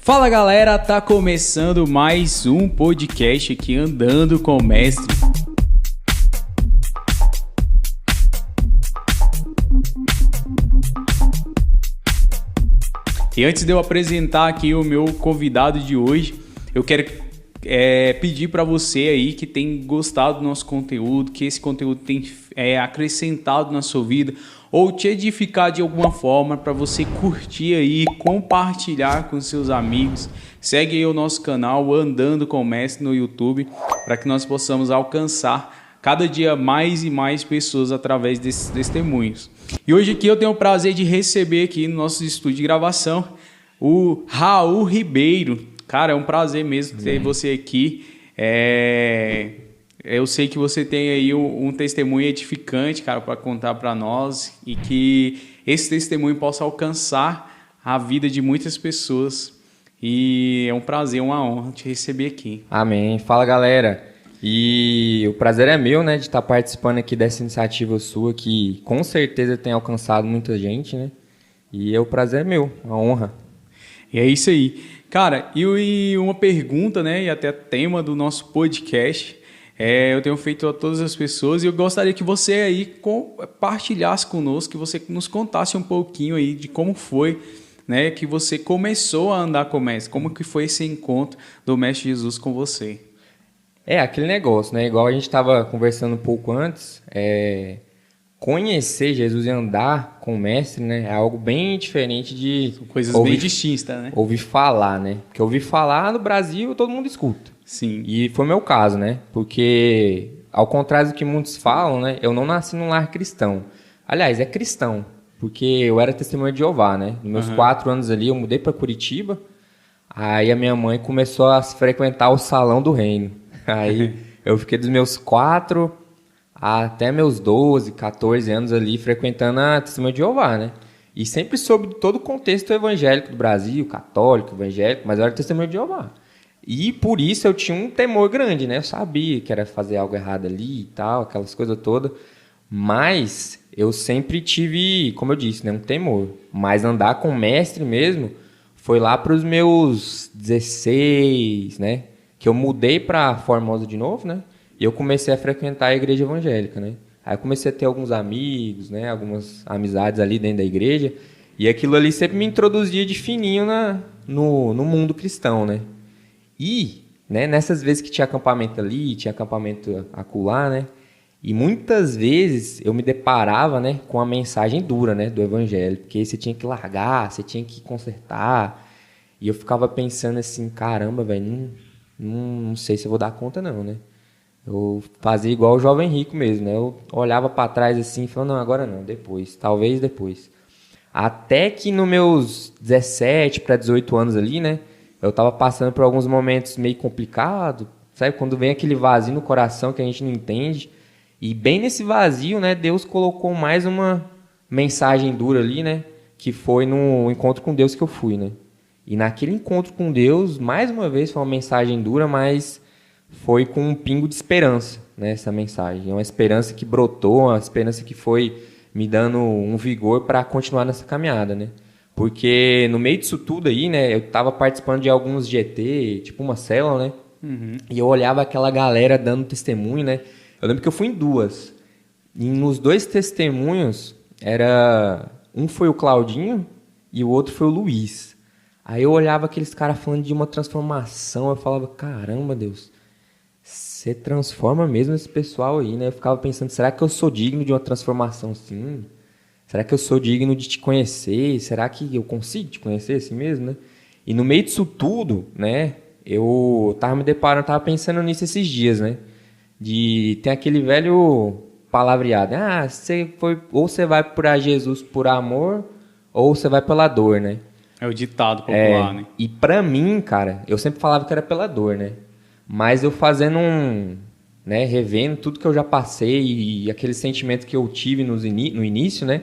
Fala galera, tá começando mais um podcast aqui, Andando com o Mestre. E antes de eu apresentar aqui o meu convidado de hoje, eu quero pedir para você aí que tem gostado do nosso conteúdo, que esse conteúdo tem acrescentado na sua vida ou te edificar de alguma forma, para você curtir aí, compartilhar com seus amigos. Segue aí o nosso canal Andando com o Mestre no YouTube, para que nós possamos alcançar cada dia mais e mais pessoas através desses testemunhos. E hoje aqui eu tenho o prazer de receber aqui no nosso estúdio de gravação o Raul Ribeiro. Cara, é um prazer mesmo ter você aqui. Eu sei que você tem aí um testemunho edificante, cara, para contar para nós, e que esse testemunho possa alcançar a vida de muitas pessoas. E é um prazer, uma honra te receber aqui. Amém. Fala, galera. E o prazer é meu, né, de estar participando aqui dessa iniciativa sua, que com certeza tem alcançado muita gente, né? E o prazer é meu, uma honra. E é isso aí. Cara, e uma pergunta, né, e até tema do nosso podcast, eu tenho feito a todas as pessoas, e eu gostaria que você aí compartilhasse conosco, que você nos contasse um pouquinho aí de como foi, né, que você começou a andar com o Mestre, como que foi esse encontro do Mestre Jesus com você. Aquele negócio, né, igual a gente estava conversando um pouco antes, conhecer Jesus e andar com o Mestre, né, é algo bem diferente de... São coisas bem distintas, né? Ouvir falar, né? Porque ouvir falar no Brasil todo mundo escuta. Sim. E foi o meu caso, né? Porque, ao contrário do que muitos falam, né, eu não nasci num lar cristão. Aliás, é cristão, porque eu era testemunha de Jeová, né? Nos meus 4 anos ali, eu mudei para Curitiba, aí a minha mãe começou a frequentar o Salão do Reino. Aí eu fiquei dos meus 4 até meus 12, 14 anos ali frequentando a Testemunha de Jeová, né? E sempre soube todo o contexto evangélico do Brasil, católico, evangélico, mas eu era Testemunha de Jeová. E por isso eu tinha um temor grande, né? Eu sabia que era fazer algo errado ali e tal, aquelas coisas todas. Mas eu sempre tive, como eu disse, né, um temor. Mas andar com o Mestre mesmo foi lá para os meus 16, né? Que eu mudei para Formosa de novo, né? E eu comecei a frequentar a igreja evangélica, né? Aí eu comecei a ter alguns amigos, né? Algumas amizades ali dentro da igreja. E aquilo ali sempre me introduzia de fininho no mundo cristão, né? E, né, nessas vezes que tinha acampamento ali, tinha acampamento acolá, né? E muitas vezes eu me deparava, né, com a mensagem dura, né, do evangelho. Porque você tinha que largar, você tinha que consertar. E eu ficava pensando assim, caramba, velho, não sei se eu vou dar conta não, né? Eu fazia igual o jovem rico mesmo, né? Eu olhava para trás assim e falava, não, agora não, depois, talvez depois. Até que nos meus 17 para 18 anos ali, né? Eu tava passando por alguns momentos meio complicados, sabe? Quando vem aquele vazio no coração que a gente não entende. E bem nesse vazio, né? Deus colocou mais uma mensagem dura ali, né? Que foi no encontro com Deus que eu fui, né? E naquele encontro com Deus, mais uma vez, foi uma mensagem dura, mas foi com um pingo de esperança, né, essa mensagem. É uma esperança que brotou, uma esperança que foi me dando um vigor para continuar nessa caminhada, né? Porque no meio disso tudo aí, né, eu estava participando de alguns GT, tipo uma célula, né? E eu olhava aquela galera dando testemunho, né? Eu lembro que eu fui em 2. E nos 2 testemunhos, um foi o Claudinho e o outro foi o Luiz. Aí eu olhava aqueles caras falando de uma transformação, eu falava, caramba, Deus, você transforma mesmo esse pessoal aí, né? Eu ficava pensando, será que eu sou digno de uma transformação assim? Será que eu sou digno de te conhecer? Será que eu consigo te conhecer assim mesmo, né? E no meio disso tudo, né, eu tava me deparando, tava pensando nisso esses dias, né? Tem aquele velho palavreado, ou você vai por Jesus por amor, ou você vai pela dor, né? É o ditado popular, né? E pra mim, cara, eu sempre falava que era pela dor, né? Mas eu fazendo né, revendo tudo que eu já passei e aquele sentimento que eu tive no início, né?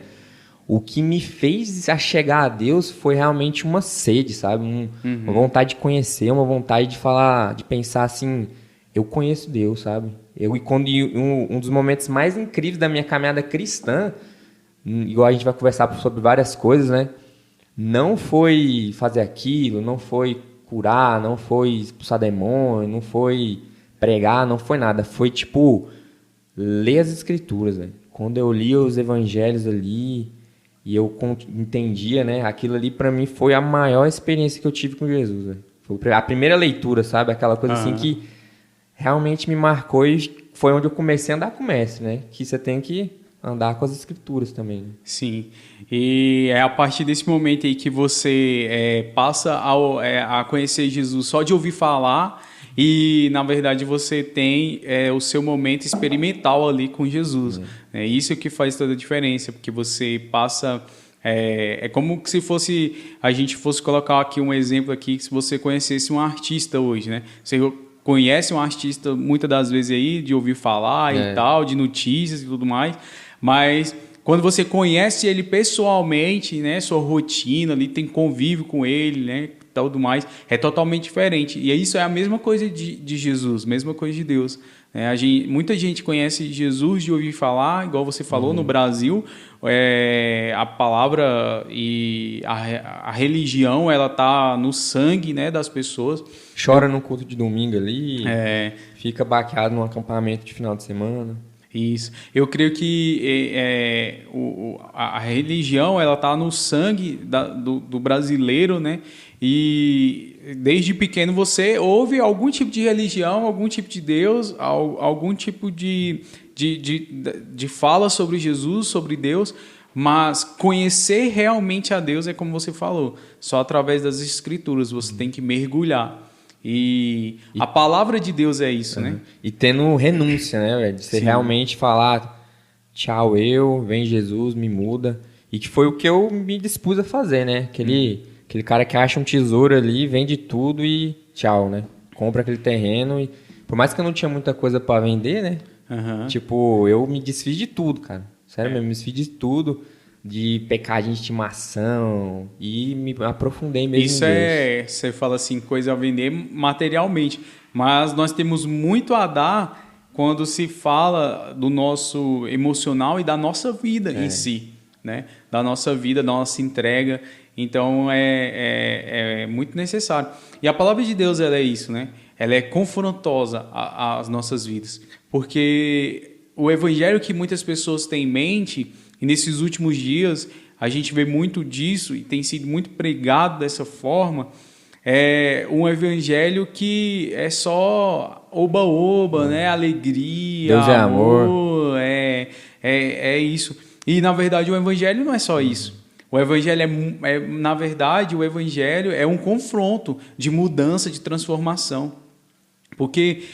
O que me fez a chegar a Deus foi realmente uma sede, sabe? Uma vontade de conhecer, uma vontade de falar, de pensar assim, eu conheço Deus, sabe? Um dos momentos mais incríveis da minha caminhada cristã, igual a gente vai conversar sobre várias coisas, né? Não foi fazer aquilo, não foi curar, não foi expulsar demônio, não foi pregar, não foi nada. Foi, tipo, ler as escrituras, velho. Quando eu li os evangelhos ali e eu entendia, né? Aquilo ali, pra mim, foi a maior experiência que eu tive com Jesus, velho. Foi a primeira leitura, sabe? Aquela coisa assim que realmente me marcou e foi onde eu comecei a andar com o mestre, né? Que você tem que andar com as escrituras também. Né? Sim. E é a partir desse momento aí que você passa a conhecer Jesus só de ouvir falar e, na verdade, você tem o seu momento experimental ali com Jesus. É isso que faz toda a diferença, porque você passa... É como se a gente fosse colocar aqui um exemplo aqui, se você conhecesse um artista hoje, né? Você conhece um artista muitas das vezes aí, de ouvir falar e tal, de notícias e tudo mais, mas quando você conhece ele pessoalmente, né, sua rotina ali, tem convívio com ele, né, tudo mais, é totalmente diferente. E isso é a mesma coisa de Jesus, mesma coisa de Deus. Muita gente conhece Jesus de ouvir falar, igual você falou, no Brasil, a palavra e a religião, ela tá no sangue, né, das pessoas. Chora no culto de domingo ali, fica baqueado num acampamento de final de semana. Isso. Eu creio que a religião, ela tá no sangue do brasileiro, né? E desde pequeno você ouve algum tipo de religião, algum tipo de Deus, algum tipo de fala sobre Jesus, sobre Deus, mas conhecer realmente a Deus é como você falou, só através das Escrituras, você tem que mergulhar. E a palavra de Deus é isso, né? E tendo renúncia, né, velho? De você realmente falar, tchau, vem Jesus, me muda. E que foi o que eu me dispus a fazer, né? Aquele cara que acha um tesouro ali, vende tudo e tchau, né? Compra aquele terreno e... Por mais que eu não tinha muita coisa pra vender, né? Tipo, eu me desfiz de tudo, cara. Sério mesmo, me desfiz de tudo. De pecadinho de estimação e me aprofundei mesmo isso em Deus. Você fala assim, coisa a vender materialmente, mas nós temos muito a dar quando se fala do nosso emocional e da nossa vida em si, né? Da nossa vida, da nossa entrega, então é muito necessário. E a palavra de Deus, ela é isso, né? Ela é confrontosa às nossas vidas, porque o evangelho que muitas pessoas têm em mente, e nesses últimos dias a gente vê muito disso e tem sido muito pregado dessa forma, é um evangelho que é só oba-oba, né? Alegria, Deus é amor. É isso. E na verdade o evangelho não é só isso. O evangelho na verdade, o evangelho é um confronto de mudança, de transformação. Porque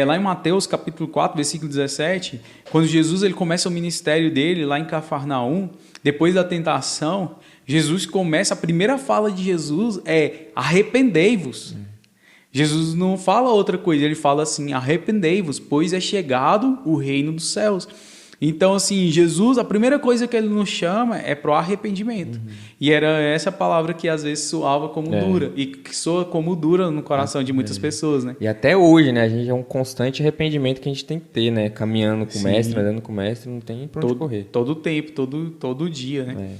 lá em Mateus capítulo 4, versículo 17, quando Jesus ele começa o ministério dele lá em Cafarnaum, depois da tentação, Jesus começa, a primeira fala de Jesus é arrependei-vos. Jesus não fala outra coisa, ele fala assim, arrependei-vos, pois é chegado o reino dos céus. Então, assim, Jesus, a primeira coisa que ele nos chama é para o arrependimento. E era essa palavra que às vezes soava como dura, e que soa como dura no coração de muitas pessoas, né? E até hoje, né? A gente é um constante arrependimento que a gente tem que ter, né? Caminhando com o mestre, andando com o mestre, não tem pra onde correr. Todo o tempo, todo dia, né?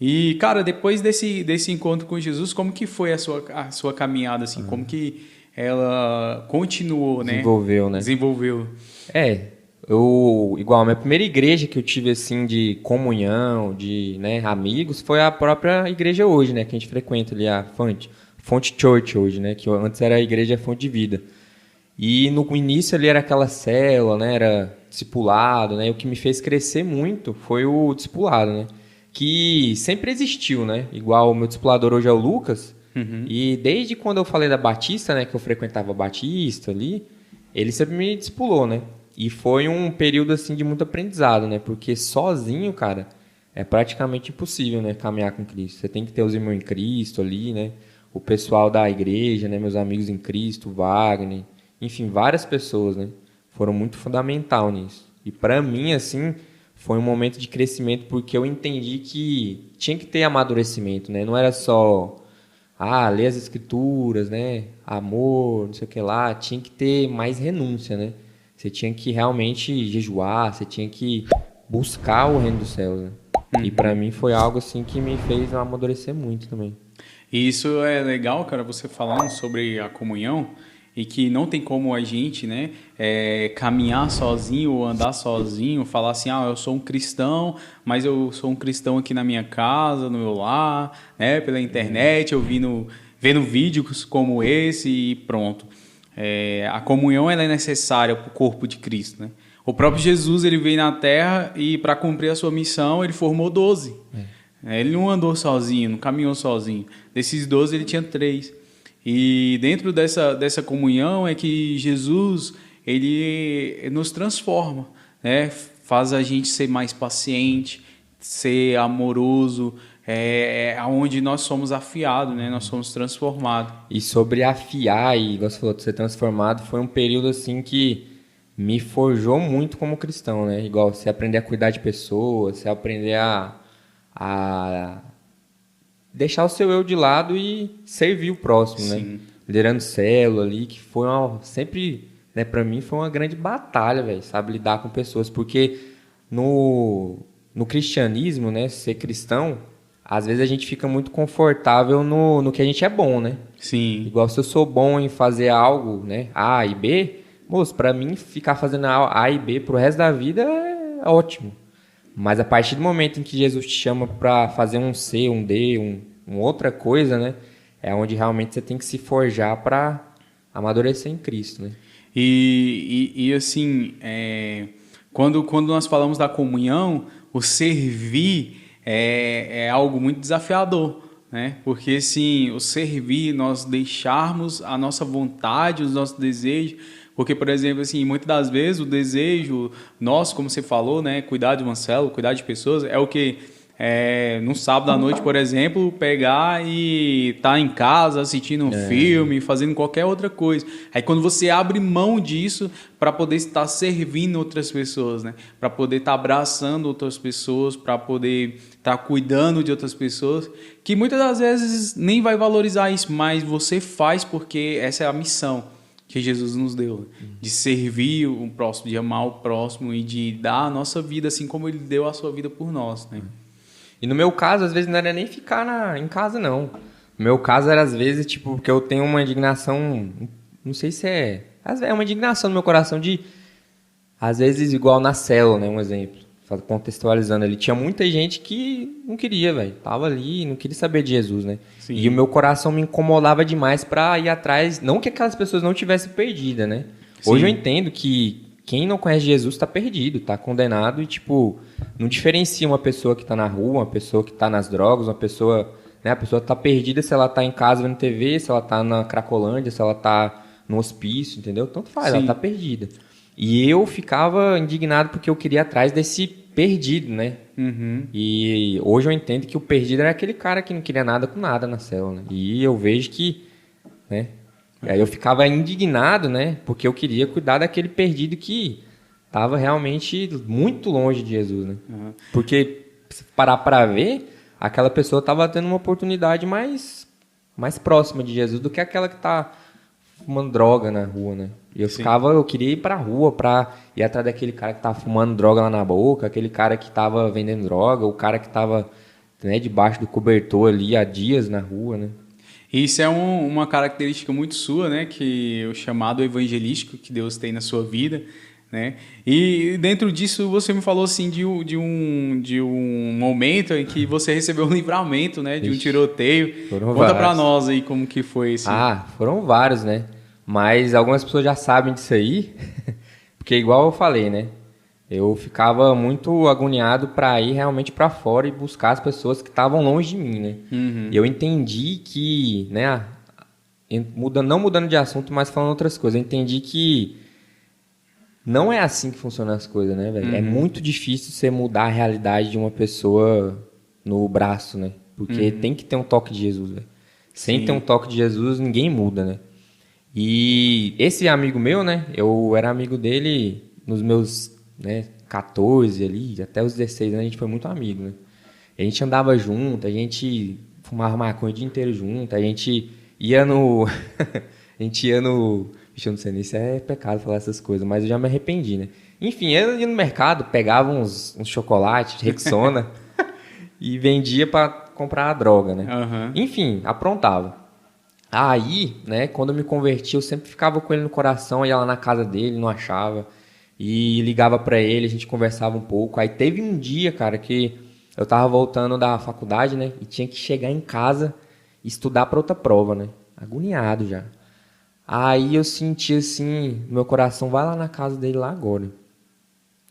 E, cara, depois desse encontro com Jesus, como que foi a sua caminhada, assim? Como que ela continuou, né? Desenvolveu. Igual a minha primeira igreja que eu tive, assim, de comunhão, de, né, amigos, foi a própria igreja hoje, né, que a gente frequenta ali, a Fonte Church hoje, né, que antes era a igreja Fonte de Vida. E no início ali era aquela célula, né, era discipulado, né, e o que me fez crescer muito foi o discipulado, né, que sempre existiu, né, igual o meu discipulador hoje é o Lucas, e desde quando eu falei da Batista, né, que eu frequentava a Batista ali, ele sempre me discipulou, né. E foi um período, assim, de muito aprendizado, né? Porque sozinho, cara, é praticamente impossível, né? Caminhar com Cristo. Você tem que ter os irmãos em Cristo ali, né? O pessoal da igreja, né? Meus amigos em Cristo, Wagner. Enfim, várias pessoas, né? Foram muito fundamental nisso. E para mim, assim, foi um momento de crescimento porque eu entendi que tinha que ter amadurecimento, né? Não era só, ler as escrituras, né? Amor, não sei o que lá. Tinha que ter mais renúncia, né? Você tinha que realmente jejuar, você tinha que buscar o reino dos céus, né? E para mim foi algo assim que me fez amadurecer muito também. E isso é legal, cara, você falando sobre a comunhão e que não tem como a gente, né, caminhar sozinho ou andar sozinho, falar assim, ah, eu sou um cristão, mas eu sou um cristão aqui na minha casa, no meu lar, né, pela internet, vendo vídeos como esse e pronto. A comunhão ela é necessária para o corpo de Cristo, né? O próprio Jesus ele veio na Terra e para cumprir a sua missão ele formou 12. Ele não andou sozinho, não caminhou sozinho. Desses 12 ele tinha 3. E dentro dessa comunhão é que Jesus ele nos transforma, né? Faz a gente ser mais paciente, ser amoroso, aonde nós somos afiados, né? Nós somos transformados. E sobre afiar e você falou de ser transformado, foi um período assim que me forjou muito como cristão, né? Igual você aprender a cuidar de pessoas, você aprender a deixar o seu eu de lado e servir o próximo, Sim. né? Liderando célula ali, que foi sempre, né, para mim foi uma grande batalha, velho, sabe, lidar com pessoas, porque no cristianismo, né, ser cristão, às vezes a gente fica muito confortável no que a gente é bom, né? Sim. Igual se eu sou bom em fazer algo, né, A e B, moço, pra mim ficar fazendo A e B pro resto da vida é ótimo. Mas a partir do momento em que Jesus te chama para fazer um C, um D, uma outra coisa, né? É onde realmente você tem que se forjar para amadurecer em Cristo, né? E assim, quando nós falamos da comunhão, o servir é algo muito desafiador, né? Porque assim, o servir, nós deixarmos a nossa vontade, os nossos desejos. Porque, por exemplo, assim, muitas das vezes o desejo nosso, como você falou, né, cuidar de uma célula, cuidar de pessoas, é o que no sábado à noite, por exemplo, pegar e estar em casa assistindo um filme, fazendo qualquer outra coisa. Aí quando você abre mão disso para poder estar servindo outras pessoas, né, para poder estar abraçando outras pessoas, para poder estar cuidando de outras pessoas, que muitas das vezes nem vai valorizar isso, mas você faz porque essa é a missão que Jesus nos deu, de servir o próximo, de amar o próximo e de dar a nossa vida assim como ele deu a sua vida por nós, né? E no meu caso, às vezes não era nem ficar em casa, não. No meu caso era às vezes, tipo, porque eu tenho uma indignação, não sei se é uma indignação no meu coração de, às vezes, igual na célula, né, um exemplo, contextualizando ali, tinha muita gente que não queria, velho, tava ali, não queria saber de Jesus, né? Sim. E o meu coração me incomodava demais pra ir atrás, não que aquelas pessoas não tivessem perdida, né? Sim. Hoje eu entendo que quem não conhece Jesus tá perdido, tá condenado e, tipo, não diferencia uma pessoa que tá na rua, uma pessoa que tá nas drogas, uma pessoa, né, a pessoa tá perdida se ela tá em casa vendo TV, se ela tá na Cracolândia, se ela tá no hospício, entendeu? Tanto faz, ela tá perdida. E eu ficava indignado porque eu queria ir atrás desse perdido, né? Uhum. E hoje eu entendo que o perdido era aquele cara que não queria nada com nada na célula, né? E eu vejo que, né? Aí eu ficava indignado, né? Porque eu queria cuidar daquele perdido que estava realmente muito longe de Jesus, né? Uhum. Porque, se parar para ver, aquela pessoa estava tendo uma oportunidade mais próxima de Jesus do que aquela que está fumando droga na rua, né? E eu queria ir pra rua pra ir atrás daquele cara que tava fumando droga lá na boca, aquele cara que tava vendendo droga, o cara que tava, né, debaixo do cobertor ali há dias na rua, né? Isso é uma característica muito sua, né? Que o chamado evangelístico que Deus tem na sua vida, né? E dentro disso você me falou assim de um momento em que você recebeu um livramento, né? De um tiroteio. Conta pra nós aí como que foi esse. Foram vários, né? Mas algumas pessoas já sabem disso aí, porque igual eu falei, né? Eu ficava muito agoniado para ir realmente para fora e buscar as pessoas que estavam longe de mim, né? Uhum. E eu entendi que, né? Não mudando de assunto, mas falando outras coisas, eu entendi que não é assim que funcionam as coisas, né, velho? Uhum. É muito difícil você mudar a realidade de uma pessoa no braço, né? Porque tem que ter um toque de Jesus, velho. Sem ter um toque de Jesus, ninguém muda, né? E esse amigo meu, né? Eu era amigo dele nos meus, né, 14 ali, até os 16 anos, a gente foi muito amigo, né? A gente andava junto, a gente fumava maconha o dia inteiro junto, a gente ia no... a gente ia no... Bicho, eu não sei nem se é pecado falar essas coisas, mas eu já me arrependi, né? Enfim, eu ia no mercado, pegava uns chocolates, Rexona, e vendia pra comprar a droga, né? Aham. Enfim, aprontava. Aí, né, quando eu me converti, eu sempre ficava com ele no coração, ia lá na casa dele, não achava. E ligava pra ele, a gente conversava um pouco. Aí teve um dia, cara, que eu tava voltando da faculdade, né? E tinha que chegar em casa e estudar pra outra prova, né? Agoniado já. Aí eu senti assim, meu coração, vai lá na casa dele lá agora.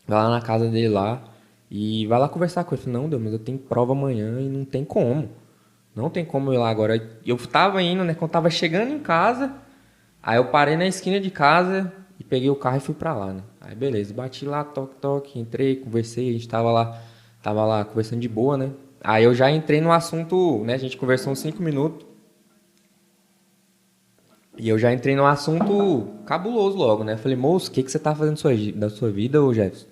Vai lá na casa dele lá e vai lá conversar com ele. Eu falei, não, Deus, mas eu tenho prova amanhã e não tem como. Não tem como eu ir lá agora. Eu tava indo, né? Quando tava chegando em casa, aí eu parei na esquina de casa e peguei o carro e fui pra lá, né? Aí beleza, bati lá, toque, toque, entrei, conversei, a gente tava lá conversando de boa, né? Aí eu já entrei no assunto, né? A gente conversou uns 5 minutos. E eu já entrei no assunto cabuloso logo, né? Falei, moço, o que você tá fazendo da sua vida, ô Jefferson?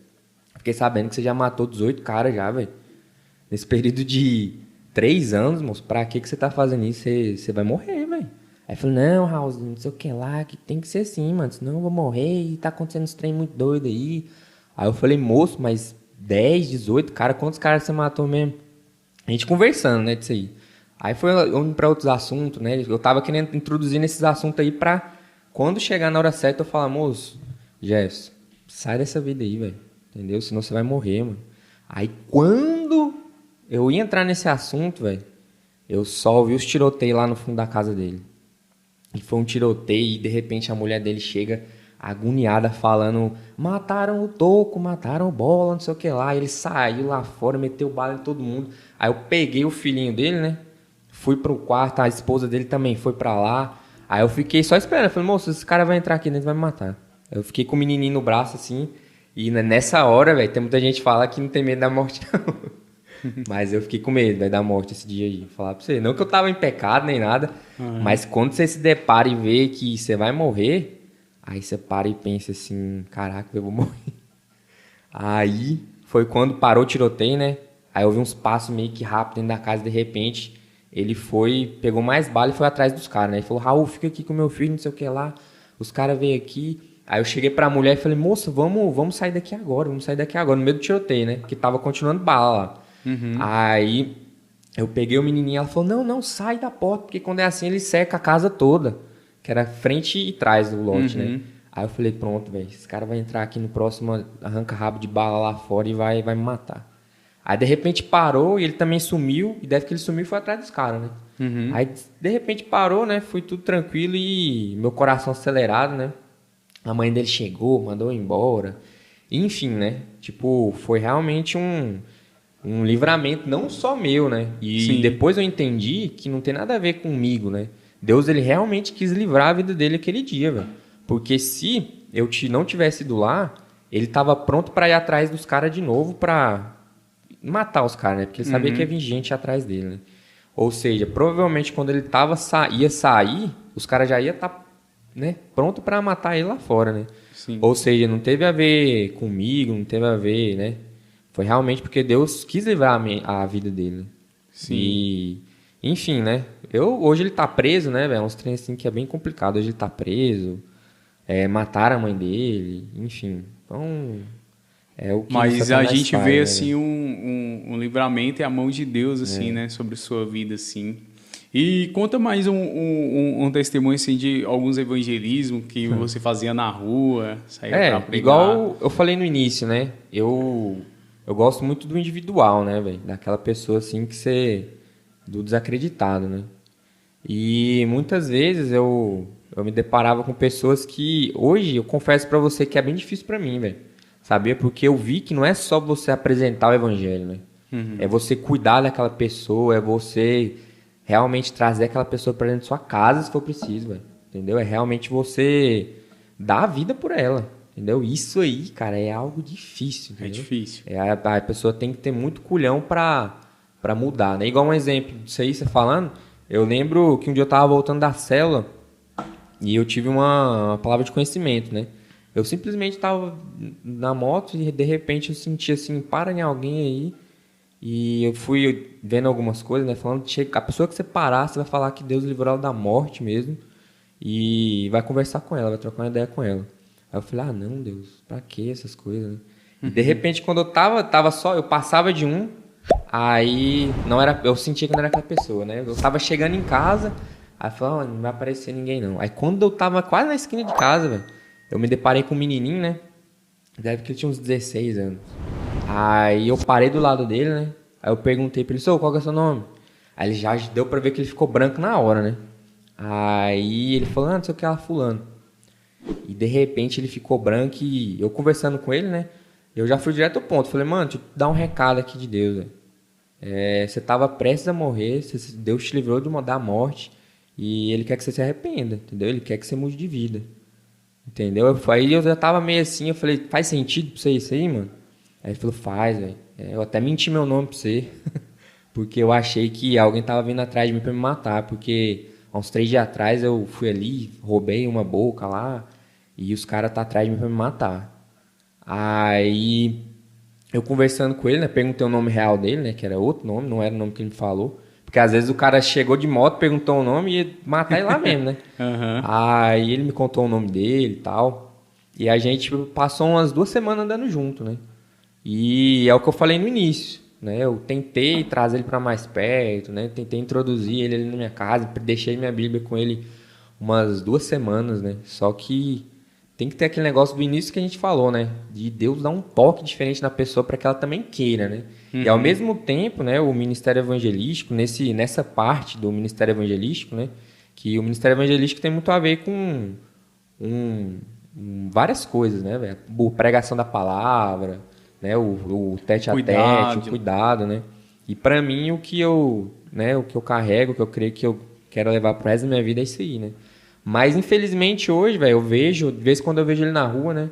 Fiquei sabendo que você já matou 18 caras já, velho. Nesse período de 3 anos, moço, pra que você tá fazendo isso? Você vai morrer, velho. Aí falou, não, Raulzinho, não sei o que lá, que tem que ser assim, mano, senão eu vou morrer e tá acontecendo uns trem muito doido aí. Aí eu falei, moço, mas 10, 18, cara, quantos caras você matou mesmo? A gente conversando, né, disso aí. Aí foi indo pra outros assuntos, né, eu tava querendo introduzir nesses assuntos aí pra, quando chegar na hora certa, eu falar, moço, Jefferson, sai dessa vida aí, velho, entendeu? Senão você vai morrer, mano. Aí quando eu ia entrar nesse assunto, velho, eu só ouvi os tiroteios lá no fundo da casa dele. E foi um tiroteio e de repente a mulher dele chega agoniada falando, mataram o Toco, mataram o Bola, não sei o que lá. Ele saiu lá fora, meteu bala em todo mundo. Aí eu peguei o filhinho dele, né? Fui pro quarto, a esposa dele também foi pra lá. Aí eu fiquei só esperando. Falei, moço, esse cara vai entrar aqui dentro e vai me matar. Eu fiquei com o menininho no braço assim. E nessa hora, velho, tem muita gente que fala que não tem medo da morte, não. Mas eu fiquei com medo, da morte esse dia aí. Vou falar pra você. Não que eu tava em pecado nem nada, mas quando você se depara e vê que você vai morrer, aí você para e pensa assim, caraca, eu vou morrer. Aí foi quando parou o tiroteio, né? Aí eu vi uns passos meio que rápido dentro da casa, de repente, ele foi, pegou mais bala e foi atrás dos caras, né? Ele falou, Raul, fica aqui com meu filho, não sei o que lá. Os caras veio aqui. Aí eu cheguei pra mulher e falei, moça, vamos sair daqui agora, no meio do tiroteio, né? Porque tava continuando bala lá. Aí eu peguei o menininho, ela falou, não, sai da porta, porque quando é assim ele seca a casa toda, que era frente e trás do lote, né? Aí eu falei, pronto, velho, esse cara vai entrar aqui no próximo, arranca rabo de bala lá fora e vai me matar. Aí de repente parou e ele também sumiu, e deve que ele sumiu e foi atrás dos caras, né? Aí de repente parou, né? Foi tudo tranquilo e meu coração acelerado, né? A mãe dele chegou, mandou eu embora. Enfim, né? Tipo, foi realmente um livramento não só meu, né? E Sim. depois eu entendi que não tem nada a ver comigo, né? Deus, ele realmente quis livrar a vida dele aquele dia, velho. Porque se eu não tivesse ido lá, ele tava pronto pra ir atrás dos caras de novo pra matar os caras, né? Porque ele sabia que ia vir gente atrás dele, né? Ou seja, provavelmente quando ele ia sair, os caras já iam estar, né, pronto pra matar ele lá fora, né? Sim. Ou seja, não teve a ver comigo, não teve a ver, né? Foi realmente porque Deus quis livrar a vida dele. Né? Sim. E, enfim, né? Hoje ele tá preso, né, velho? É uns trem assim que é bem complicado. Hoje ele tá preso. Mataram a mãe dele. Enfim. Então, é o que Mas a Satanás gente faz, vê, né, assim, um livramento e a mão de Deus, assim, né? Sobre sua vida, assim. E conta mais um testemunho, assim, de alguns evangelismos que você fazia na rua, saía pra pregar. Igual eu falei no início, né? Eu gosto muito do individual, né, velho? Daquela pessoa, assim, do desacreditado, né? E muitas vezes eu me deparava com pessoas que hoje eu confesso pra você que é bem difícil pra mim, velho. Sabia? Porque eu vi que não é só você apresentar o evangelho, né? É você cuidar daquela pessoa, é você realmente trazer aquela pessoa pra dentro da sua casa se for preciso, velho. Entendeu? É realmente você dar a vida por ela. Entendeu? Isso aí, cara, é algo difícil. Entendeu? É difícil. A pessoa tem que ter muito culhão pra mudar, né? Igual um exemplo disso aí, você falando, eu lembro que um dia eu tava voltando da célula e eu tive uma palavra de conhecimento, né? Eu simplesmente tava na moto e de repente eu senti assim, para em alguém aí. E eu fui vendo algumas coisas, né? Falando que a pessoa que você parar, você vai falar que Deus livrou ela da morte mesmo. E vai conversar com ela, vai trocar uma ideia com ela. Aí eu falei, não, Deus, pra que essas coisas, né? E de repente, quando eu tava só, eu passava de um, Aí, não era, eu sentia que não era aquela pessoa, né? Eu tava chegando em casa, aí falou, não vai aparecer ninguém não. Aí quando eu tava quase na esquina de casa, velho, eu me deparei com um menininho, né? Deve que ele tinha uns 16 anos. Aí eu parei do lado dele, né? Aí eu perguntei pra ele, qual que é o seu nome? Aí ele já deu pra ver que ele ficou branco na hora, né? Aí ele falou, não sei o que, fulano. E de repente ele ficou branco e eu conversando com ele, né? Eu já fui direto ao ponto. Falei, mano, deixa eu te dar um recado aqui de Deus, velho. Você estava prestes a morrer, Deus te livrou da morte e Ele quer que você se arrependa, entendeu? Ele quer que você mude de vida, entendeu? Aí eu já tava meio assim, eu falei, faz sentido pra você isso aí, mano? Aí ele falou, faz, velho. Eu até menti meu nome pra você, porque eu achei que alguém tava vindo atrás de mim pra me matar, porque há uns 3 dias atrás eu fui ali, roubei uma boca lá e os caras tá atrás de mim pra me matar. Aí eu conversando com ele, né, perguntei o nome real dele, né, que era outro nome, não era o nome que ele me falou. Porque às vezes o cara chegou de moto, perguntou o nome e ia matar ele lá mesmo, né? Uhum. Aí ele me contou o nome dele e tal. E a gente passou umas 2 semanas andando junto, né? E é o que eu falei no início, né? Eu tentei trazer ele para mais perto, né? Tentei introduzir ele ali na minha casa, deixei minha Bíblia com ele umas 2 semanas, né? Só que tem que ter aquele negócio do início que a gente falou, né? De Deus dar um toque diferente na pessoa para que ela também queira, né? Uhum. E ao mesmo tempo, né? O ministério evangelístico, nessa parte do ministério evangelístico, né? Que o ministério evangelístico tem muito a ver com várias coisas, né? A pregação da palavra, né? O tete a tete, o cuidado, né? E para mim o que eu carrego, o que eu creio que eu quero levar para essa minha vida é isso aí, né? Mas, infelizmente, hoje, velho, eu vejo, de vez em quando eu vejo ele na rua, né?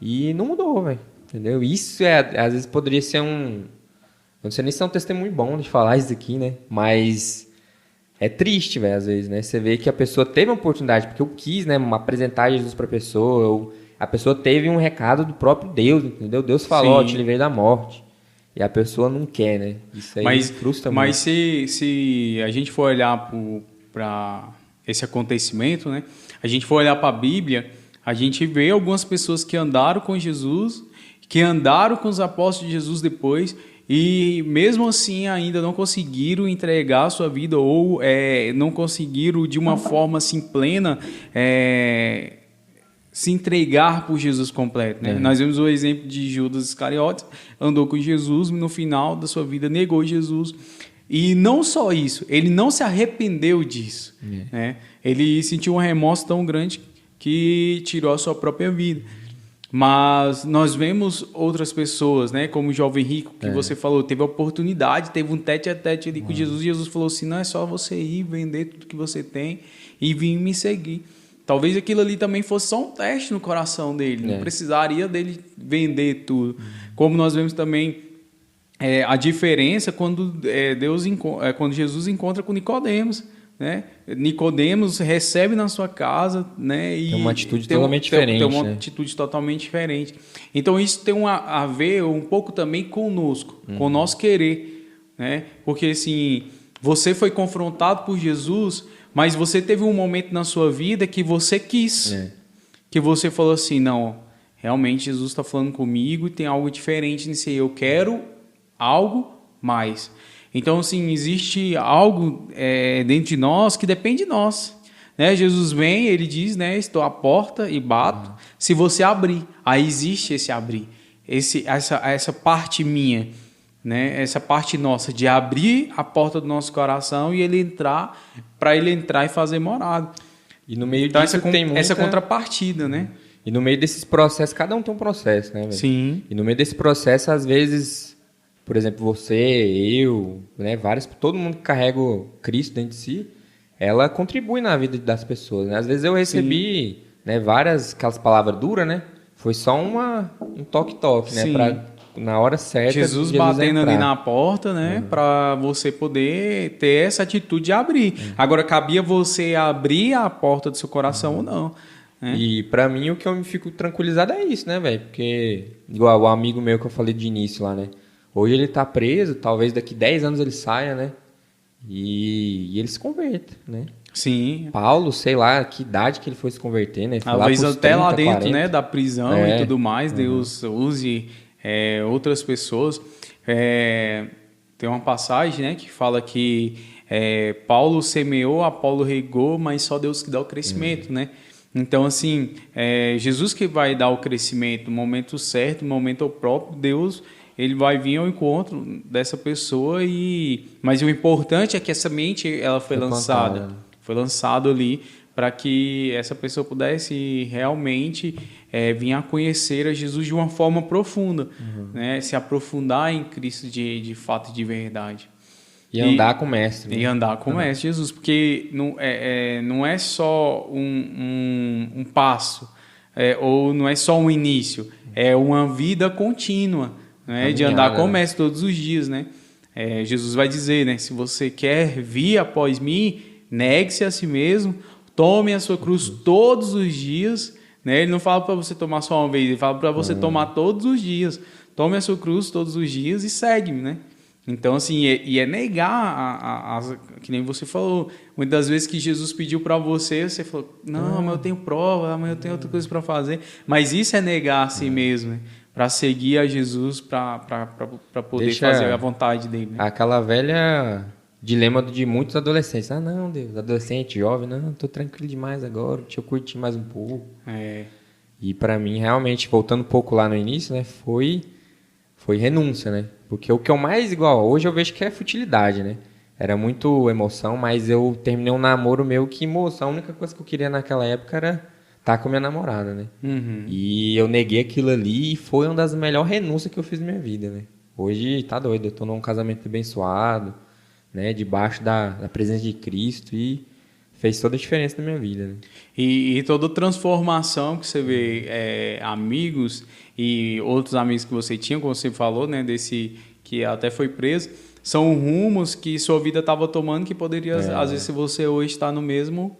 E não mudou, velho. Entendeu? Isso às vezes poderia ser eu não sei nem se é um testemunho bom de falar isso aqui, né? Mas é triste, velho, às vezes, né? Você vê que a pessoa teve uma oportunidade, porque eu quis, né, apresentar Jesus pra pessoa, a pessoa teve um recado do próprio Deus, entendeu? Deus falou, ó, te livrei da morte. E a pessoa não quer, né? Isso aí frustra muito. Mas se a gente for olhar para esse acontecimento, né? A gente for olhar para a Bíblia, a gente vê algumas pessoas que andaram com Jesus, que andaram com os apóstolos de Jesus depois e mesmo assim ainda não conseguiram entregar a sua vida ou não conseguiram de uma forma assim plena se entregar por Jesus completo, né? Nós vemos o exemplo de Judas Iscariotes, andou com Jesus, no final da sua vida negou Jesus. E não só isso, ele não se arrependeu disso. Né? Ele sentiu um remorso tão grande que tirou a sua própria vida. Mas nós vemos outras pessoas, né? Como o jovem rico, que você falou, teve a oportunidade, teve um tete-a-tete ali com Jesus. E Jesus falou assim, não é só você ir vender tudo que você tem e vir me seguir. Talvez aquilo ali também fosse só um teste no coração dele. Não precisaria dele vender tudo. Como nós vemos também a diferença quando quando Jesus encontra com Nicodemos, né? Nicodemos recebe na sua casa, né? E tem uma atitude totalmente diferente. Tem uma atitude totalmente diferente. Então isso tem a ver um pouco também conosco, com o nosso querer, né? Porque assim, você foi confrontado por Jesus, mas você teve um momento na sua vida que você quis, que você falou assim, não, realmente Jesus está falando comigo e tem algo diferente nisso aí, eu quero algo mais. Então, assim, existe algo dentro de nós que depende de nós. Né? Jesus vem, ele diz, né, estou à porta e bato. Se você abrir, aí existe esse abrir. Essa parte minha, né? Essa parte nossa de abrir a porta do nosso coração e ele entrar, para ele entrar e fazer morada. E no meio disso tem essa contrapartida, né? E no meio desses processos, cada um tem um processo, né, velho? Sim. E no meio desse processo, às vezes, por exemplo, você, eu, né, todo mundo que carrega o Cristo dentro de si, ela contribui na vida das pessoas, né? Às vezes eu recebi, né, aquelas palavras duras, né? Foi só um toque-toque, né? Pra, na hora certa, Jesus batendo ali na porta, né? Para você poder ter essa atitude de abrir. Agora, cabia você abrir a porta do seu coração ou não. Né? E pra mim, o que eu me fico tranquilizado é isso, né, velho? Porque, igual o amigo meu que eu falei de início lá, né? Hoje ele tá preso, talvez daqui 10 anos ele saia, né? E ele se converta, né? Sim. Paulo, sei lá que idade que ele foi se converter, né? Talvez até 30, lá dentro, 40. Né, da prisão e tudo mais, Deus use outras pessoas. tem uma passagem, né, que fala que Paulo semeou, Apolo regou, mas só Deus que dá o crescimento, né? Então, assim, Jesus que vai dar o crescimento no momento certo, no momento próprio, Deus, ele vai vir ao encontro dessa pessoa, mas o importante é que essa semente ela foi lançada. Foi lançado ali para que essa pessoa pudesse realmente vir a conhecer a Jesus de uma forma profunda, né? Se aprofundar em Cristo de fato e de verdade. E andar com o mestre. E andar com o mestre Jesus, porque não é só um passo, ou não é só um início, é uma vida contínua, né? De andar com o mestre todos os dias, né? Jesus vai dizer, né? Se você quer vir após mim, negue-se a si mesmo, tome a sua cruz todos os dias, né? Ele não fala para você tomar só uma vez, ele fala para você tomar todos os dias. Tome a sua cruz todos os dias e segue-me, né? Então, assim, negar, que nem você falou, muitas das vezes que Jesus pediu para você, você falou, não, amanhã eu tenho prova, amanhã eu tenho outra coisa para fazer. Mas isso é negar a si mesmo, né? Para seguir a Jesus, para poder fazer a vontade dele. Né? Aquela velha dilema de muitos adolescentes. Ah, não, Deus, adolescente, jovem, não, tô tranquilo demais agora, deixa eu curtir mais um pouco. E para mim, realmente, voltando um pouco lá no início, né, foi renúncia, né? Porque o que eu mais igual, hoje eu vejo que é futilidade, né? Era muito emoção, mas eu terminei um namoro meu que, moça, a única coisa que eu queria naquela época era estar com a minha namorada, né? E eu neguei aquilo ali e foi uma das melhores renúncias que eu fiz na minha vida, né? Hoje, tá doido, eu tô num casamento abençoado, né? Debaixo da presença de Cristo e fez toda a diferença na minha vida, né? E toda transformação que você vê, amigos e outros amigos que você tinha, como você falou, né? Desse que até foi preso, são rumos que sua vida estava tomando que poderia, às vezes, se você hoje está no mesmo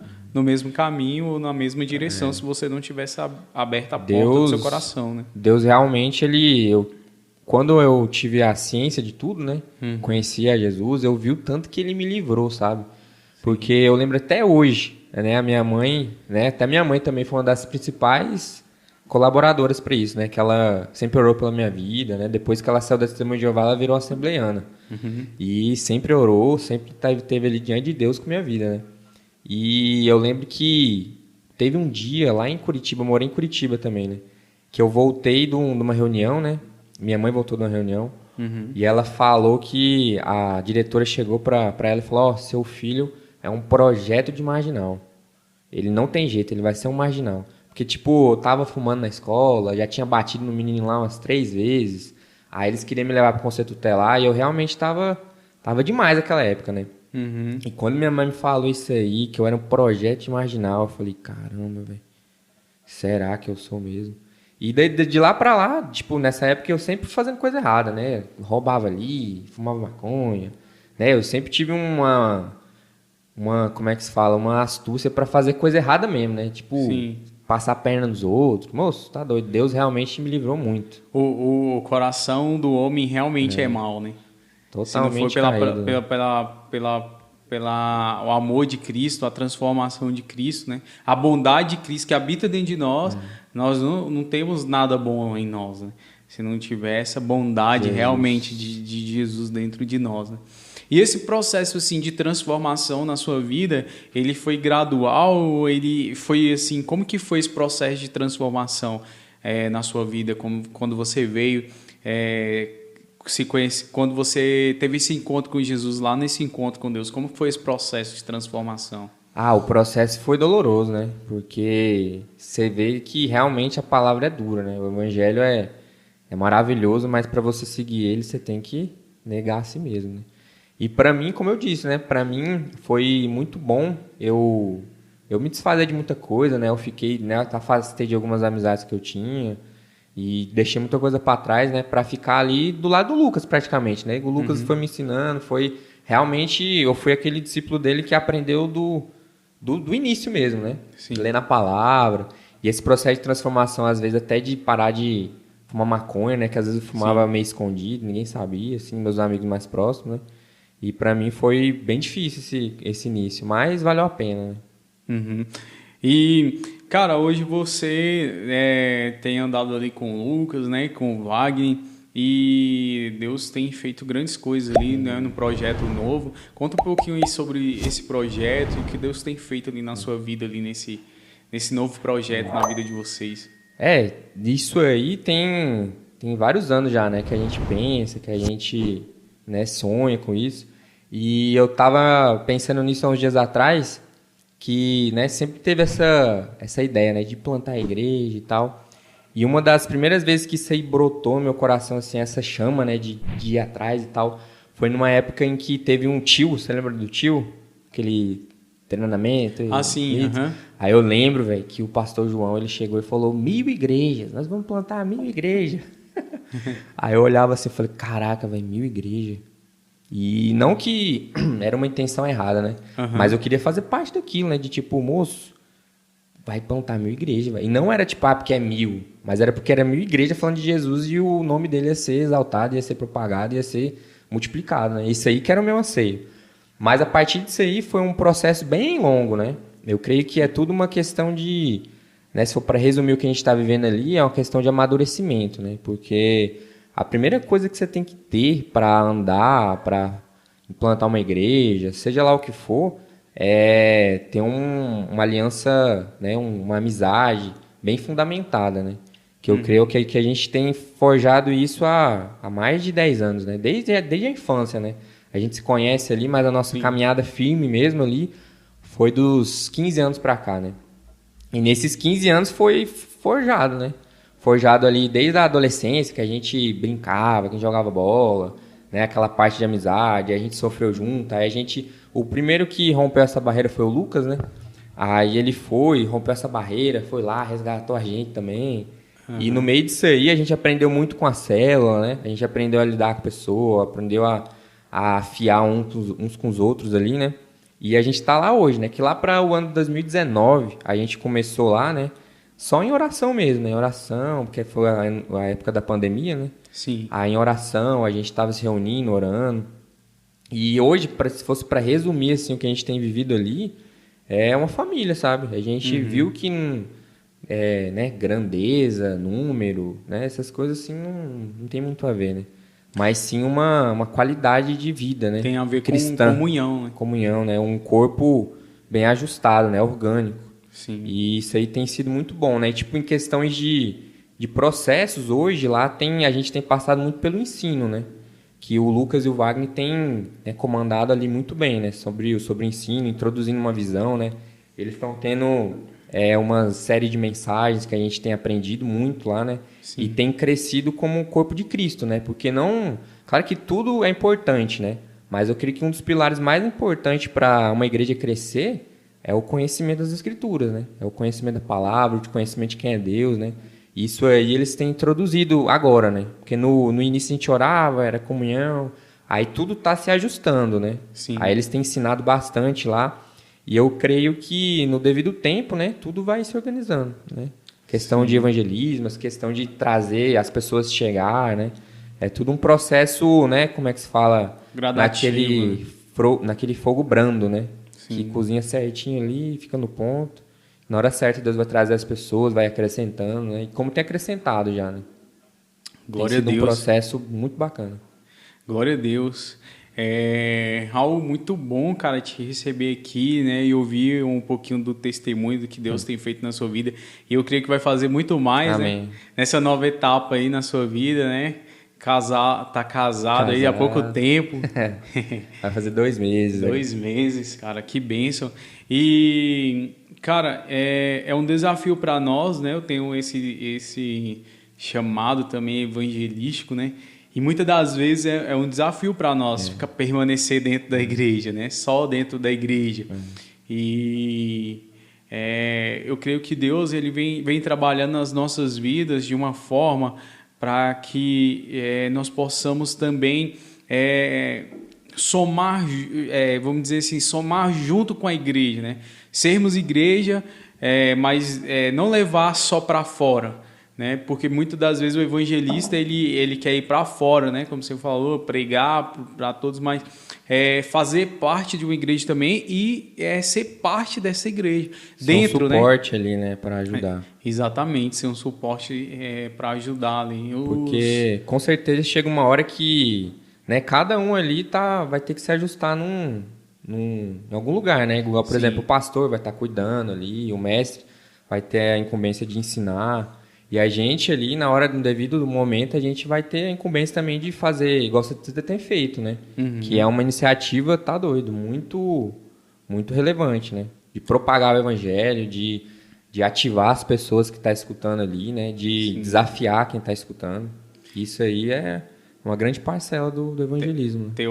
caminho ou na mesma direção, se você não tivesse aberto a porta do seu coração, né? Deus realmente, quando eu tive a ciência de tudo, né? Conheci a Jesus, eu vi o tanto que ele me livrou, sabe? Porque eu lembro até hoje, né? A minha mãe, né? Até minha mãe também foi uma das principais colaboradoras para isso, né? Que ela sempre orou pela minha vida, né? Depois que ela saiu da Testemunha de Jeová, ela virou assembleiana. E sempre orou, sempre teve ali diante de Deus com a minha vida, né? E eu lembro que teve um dia lá em Curitiba, eu morei em Curitiba também, né? Que eu voltei de uma reunião, né? Minha mãe voltou de uma reunião e ela falou que a diretora chegou para ela e falou: seu filho é um projeto de marginal. Ele não tem jeito, ele vai ser um marginal. Porque, tipo, eu tava fumando na escola, já tinha batido no menino lá umas 3 vezes. Aí eles queriam me levar pro conselho tutelar e eu realmente tava demais naquela época, né? E quando minha mãe me falou isso aí, que eu era um projeto de marginal, eu falei, caramba, velho, será que eu sou mesmo? E de lá pra lá, tipo, nessa época eu sempre fazendo coisa errada, né? Roubava ali, fumava maconha, né? Eu sempre tive como é que se fala? Uma astúcia pra fazer coisa errada mesmo, né? Tipo, passar a perna nos outros. Moço, tá doido. Deus realmente me livrou muito. O coração do homem realmente é mau, né? Totalmente Se não for pela o amor de Cristo, a transformação de Cristo, né? A bondade de Cristo que habita dentro de nós, nós não temos nada bom em nós, né? Se não tiver essa bondade realmente de Jesus dentro de nós, né? E esse processo assim de transformação na sua vida, ele foi gradual ou ele foi assim, como que foi esse processo de transformação na sua vida, quando você veio se conhece, quando você teve esse encontro com Jesus lá nesse encontro com Deus, como foi esse processo de transformação? O processo foi doloroso, né? Porque você vê que realmente a palavra é dura, né? O evangelho é maravilhoso, mas para você seguir ele, você tem que negar a si mesmo, né? E para mim, como eu disse, né? Para mim foi muito bom eu me desfazer de muita coisa, né? Eu fiquei, né? Afastei de algumas amizades que eu tinha e deixei muita coisa para trás, né? Para ficar ali do lado do Lucas, praticamente, né? O Lucas foi me ensinando, realmente eu fui aquele discípulo dele que aprendeu do início mesmo, né? Sim. Lendo a palavra. E esse processo de transformação, às vezes, até de parar de fumar maconha, né? Que às vezes eu fumava meio escondido, ninguém sabia, assim, meus amigos mais próximos, né? E pra mim foi bem difícil esse início, mas valeu a pena, né? E, cara, hoje você tem andado ali com o Lucas, né? Com o Wagner, e Deus tem feito grandes coisas ali, né, no projeto novo. Conta um pouquinho aí sobre esse projeto e o que Deus tem feito ali na sua vida, ali nesse novo projeto na vida de vocês. Isso aí tem vários anos já, né, que a gente pensa, que a gente, né, sonha com isso. E eu tava pensando nisso há uns dias atrás, que, né, sempre teve essa ideia, né, de plantar a igreja e tal. E uma das primeiras vezes que isso aí brotou no meu coração, assim, essa chama, né, de ir atrás e tal, foi numa época em que teve um tio, você lembra do tio? Aquele treinamento. Sim, aham. Aí eu lembro, velho, que o pastor João, ele chegou e falou, 1000 igrejas, nós vamos plantar 1000 igrejas. Aí eu olhava assim e falei, caraca, velho, 1000 igrejas. E não que era uma intenção errada, né? Mas eu queria fazer parte daquilo, né? De tipo, moço, vai plantar 1000 igrejas, velho. E não era tipo, porque é 1000, mas era porque era 1000 igrejas falando de Jesus e o nome dele ia ser exaltado, ia ser propagado, ia ser multiplicado, né? Isso aí que era o meu anseio. Mas a partir disso aí foi um processo bem longo, né? Eu creio que é tudo uma questão de, né, se for para resumir o que a gente está vivendo ali, é uma questão de amadurecimento, né? Porque a primeira coisa que você tem que ter para andar, para implantar uma igreja, seja lá o que for, é ter uma aliança, né, uma amizade bem fundamentada, né? Que eu creio que a gente tem forjado isso há mais de 10 anos, né? Desde a infância, né? A gente se conhece ali, mas a nossa caminhada firme mesmo ali foi dos 15 anos para cá, né? E nesses 15 anos foi forjado, né? Forjado ali desde a adolescência, que a gente brincava, que a gente jogava bola, né? Aquela parte de amizade, a gente sofreu junto, aí o primeiro que rompeu essa barreira foi o Lucas, né? Aí ele rompeu essa barreira, foi lá, resgatou a gente também. E no meio disso aí a gente aprendeu muito com a célula, né? A gente aprendeu a lidar com a pessoa, aprendeu a afiar uns com os outros ali, né? E a gente está lá hoje, né? Que lá para o ano de 2019 a gente começou lá, né? Só em oração mesmo, né? Em oração, porque foi a época da pandemia, né? Sim. Aí em oração a gente estava se reunindo, orando. E hoje, se fosse para resumir assim, o que a gente tem vivido ali, é uma família, sabe? A gente viu que né, grandeza, número, né? Essas coisas assim não tem muito a ver, né? Mas sim uma qualidade de vida, né? Tem a ver cristã, com comunhão, né? Comunhão, né? Um corpo bem ajustado, né? Orgânico. Sim. E isso aí tem sido muito bom, né? E, tipo, em questões de processos, hoje lá a gente tem passado muito pelo ensino, né? Que o Lucas e o Wagner têm, né, comandado ali muito bem, né? Sobre o ensino, introduzindo uma visão, né? Eles estão tendo uma série de mensagens que a gente tem aprendido muito lá, né? Sim. E tem crescido como o corpo de Cristo, né? Porque não... Claro que tudo é importante, né? Mas eu creio que um dos pilares mais importantes para uma igreja crescer é o conhecimento das Escrituras, né? É o conhecimento da palavra, o conhecimento de quem é Deus, né? Isso aí eles têm introduzido agora, né? Porque no início a gente orava, era comunhão, aí tudo está se ajustando, né? Sim. Aí eles têm ensinado bastante lá. E eu creio que no devido tempo, né, tudo vai se organizando, né? Questão de evangelismo, questão de trazer as pessoas chegar, né? É tudo um processo, né, como é que se fala? Gradativo. Naquele fogo brando, né? Sim. Que cozinha certinho ali, fica no ponto. Na hora certa Deus vai trazer as pessoas, vai acrescentando, né? E como tem acrescentado já, né? Glória a Deus. Um processo muito bacana. Glória a Deus. Raul, muito bom, cara, te receber aqui, né, e ouvir um pouquinho do testemunho do que Deus tem feito na sua vida. E eu creio que vai fazer muito mais, Amém. né, nessa nova etapa aí na sua vida, né? Tá casado aí há pouco tempo. Vai fazer 2 meses. 2 meses, cara, que bênção. E, cara, é um desafio para nós, né? Eu tenho esse chamado também evangelístico, né? E muitas das vezes é um desafio para nós ficar permanecer dentro da igreja, né? Só dentro da igreja. E eu creio que Deus ele vem trabalhando nas nossas vidas de uma forma para que nós possamos também somar, vamos dizer assim, somar junto com a igreja, né? Sermos igreja, mas não levar só para fora, né? Porque muitas das vezes o evangelista ele quer ir para fora, né? Como você falou, pregar para todos, mas fazer parte de uma igreja também e ser parte dessa igreja dentro, né? Um suporte ali, né, para ajudar. Exatamente, ser um suporte para ajudar ali. Porque com certeza chega uma hora que, né, cada um ali vai ter que se ajustar em algum lugar, né? Igual, por exemplo, o pastor vai estar cuidando ali, o mestre vai ter a incumbência de ensinar. E a gente ali, na hora do devido momento, a gente vai ter a incumbência também de fazer, igual você tem feito, né? Uhum. Que é uma iniciativa, tá doido, muito, muito relevante, né? De propagar o evangelho, de ativar as pessoas que estão escutando ali, né? De desafiar quem está escutando. Isso aí é uma grande parcela do evangelismo. Ter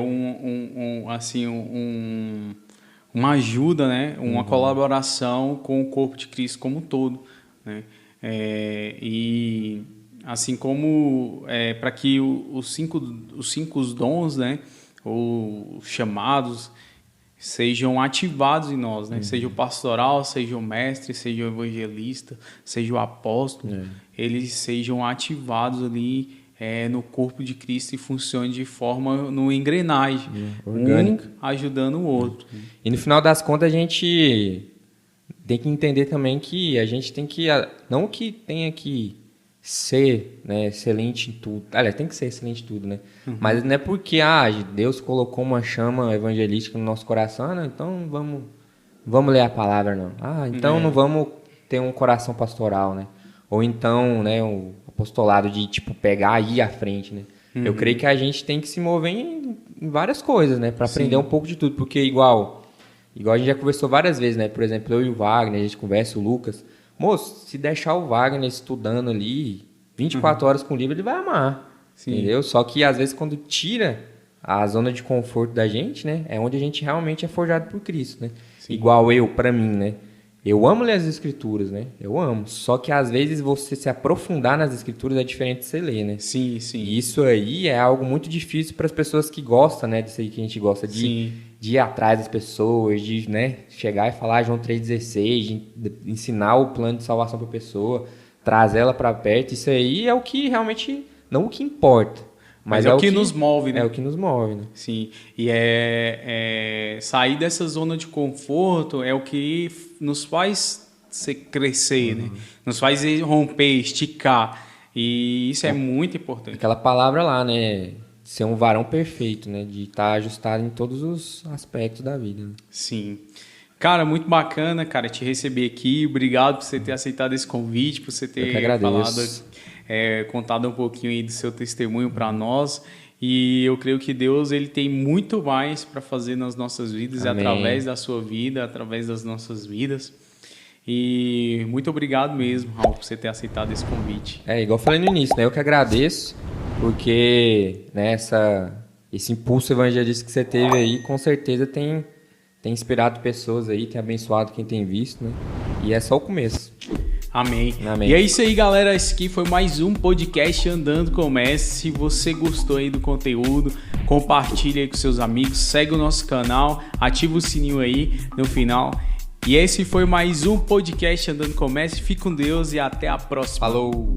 uma ajuda, né? Uma colaboração com o corpo de Cristo como um todo, né? E assim como para que os cinco dons, né, ou chamados, sejam ativados em nós, né? Seja o pastoral, seja o mestre, seja o evangelista, seja o apóstolo, eles sejam ativados ali no corpo de Cristo e funcionem de forma no engrenagem, orgânica, um ajudando o outro. E no final das contas a gente tem que entender também que a gente tem que, não que tenha que ser, né, excelente em tudo, aliás, tem que ser excelente em tudo, né? Mas não é porque Deus colocou uma chama evangelística no nosso coração, né? Então vamos ler a palavra, não. Então não vamos ter um coração pastoral, né? Ou então, né, o apostolado de tipo pegar e ir à frente, né? Eu creio que a gente tem que se mover em várias coisas, né, para aprender um pouco de tudo, porque igual a gente já conversou várias vezes, né? Por exemplo, eu e o Wagner, a gente conversa, o Lucas. Moço, se deixar o Wagner estudando ali 24 horas com o livro, ele vai amar. Sim. Entendeu? Só que às vezes quando tira a zona de conforto da gente, né? É onde a gente realmente é forjado por Cristo, né? Sim. Igual pra mim, né? Eu amo ler as escrituras, né? Eu amo. Só que às vezes você se aprofundar nas escrituras é diferente de você ler, né? Sim, sim. E isso aí é algo muito difícil para as pessoas que gostam, né? Disso aí que a gente gosta de ir atrás das pessoas, de, né, chegar e falar João 3,16, de ensinar o plano de salvação para a pessoa, trazer ela para perto. Isso aí é o que realmente, não o que importa. Mas é o que nos move, né? É o que nos move, né? Sim. E sair dessa zona de conforto é o que nos faz crescer, né? Nos faz romper, esticar. E isso é muito importante. Aquela palavra lá, né? Ser um varão perfeito, né? De estar ajustado em todos os aspectos da vida. Né? Sim. Cara, muito bacana, cara, te receber aqui. Obrigado por você ter aceitado esse convite, por você ter contado um pouquinho aí do seu testemunho para nós. E eu creio que Deus ele tem muito mais para fazer nas nossas vidas, através da sua vida, através das nossas vidas. E muito obrigado mesmo, Raul, por você ter aceitado esse convite. Igual eu falei no início, né? Eu que agradeço, porque, né, esse impulso evangelístico que você teve aí, com certeza tem inspirado pessoas aí, tem abençoado quem tem visto, né? E é só o começo. Amém. E é isso aí, galera. Esse aqui foi mais um podcast Andando com o Mestre. Se você gostou aí do conteúdo, compartilha aí com seus amigos, segue o nosso canal, ativa o sininho aí no final. E esse foi mais um podcast Andando com o Mestre. Fique com Deus e até a próxima. Falou!